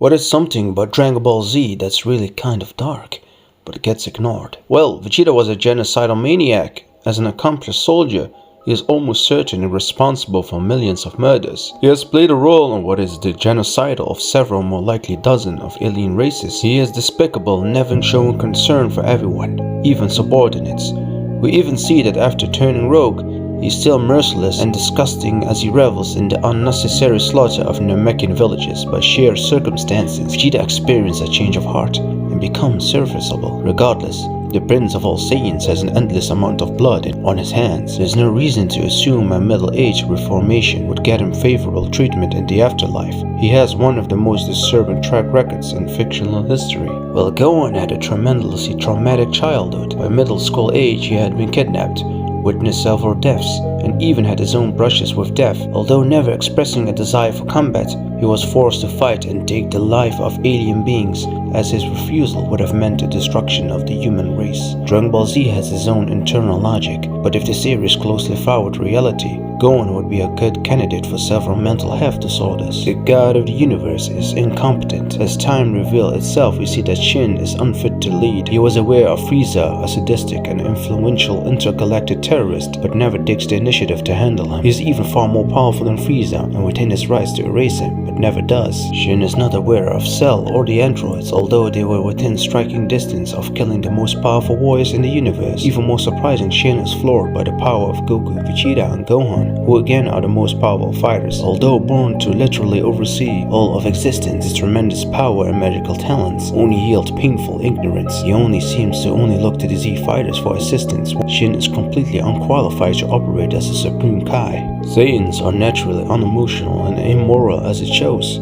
What is something about Dragon Ball Z that's really kind of dark, but it gets ignored? Well, Vegeta was a genocidal maniac. As an accomplished soldier, he is almost certainly responsible for millions of murders. He has played a role in what is the genocide of several, more likely dozen, of alien races. He is despicable, never showing concern for everyone, even subordinates. We even see that after turning rogue, he is still merciless and disgusting as he revels in the unnecessary slaughter of Namekian villages. By sheer circumstances, Vegeta experiences a change of heart and becomes serviceable. Regardless, the Prince of all Saiyans has an endless amount of blood on his hands. There's no reason to assume a middle-aged reformation would get him favorable treatment in the afterlife. He has one of the most disturbing track records in fictional history. Well, Gohan had a tremendously traumatic childhood. By middle school age, he had been kidnapped, witnessed several deaths, and even had his own brushes with death. Although never expressing a desire for combat, he was forced to fight and take the life of alien beings, as his refusal would have meant the destruction of the human race. Dragon Ball Z has his own internal logic, but if the series closely followed reality, Gohan would be a good candidate for several mental health disorders. The god of the universe is incompetent. As time reveals itself, we see that Shin is unfit to lead. He was aware of Frieza, a sadistic and influential intergalactic terrorist, but never takes the initiative to handle him. He is even far more powerful than Frieza and within his rights to erase him, but never does. Shin is not aware of Cell or the androids, although they were within striking distance of killing the most powerful warriors in the universe. Even more surprising, Shin is floored by the power of Goku, Vegeta, and Gohan, who again are the most powerful fighters. Although born to literally oversee all of existence, his tremendous power and magical talents only yield painful ignorance. He only seems to look to the Z fighters for assistance. Shin is completely unqualified to operate as a Supreme Kai. Saiyans are naturally unemotional and immoral as it shows.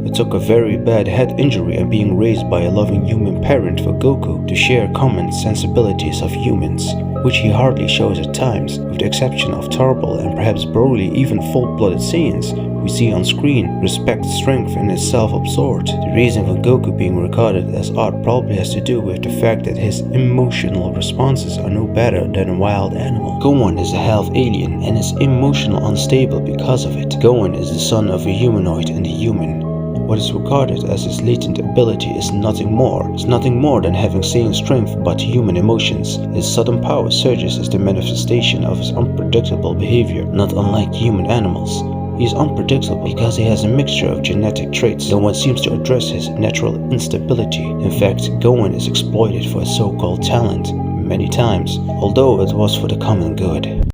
It took a very bad head injury and being raised by a loving human parent for Goku to share common sensibilities of humans, which he hardly shows at times. With the exception of Turbo and perhaps Broly, even full-blooded Saiyans we see on screen respect strength and is self-absorbed. The reason for Goku being regarded as odd probably has to do with the fact that his emotional responses are no better than a wild animal. Gohan is a half alien and is emotional unstable because of it. Gohan is the son of a humanoid and a human. What is regarded as his latent ability is nothing more than having Saiyan strength but human emotions. His sudden power surges as the manifestation of his unpredictable behavior, not unlike human animals. He is unpredictable because he has a mixture of genetic traits. No one seems to address his natural instability. In fact, Gohan is exploited for his so-called talent many times, although it was for the common good.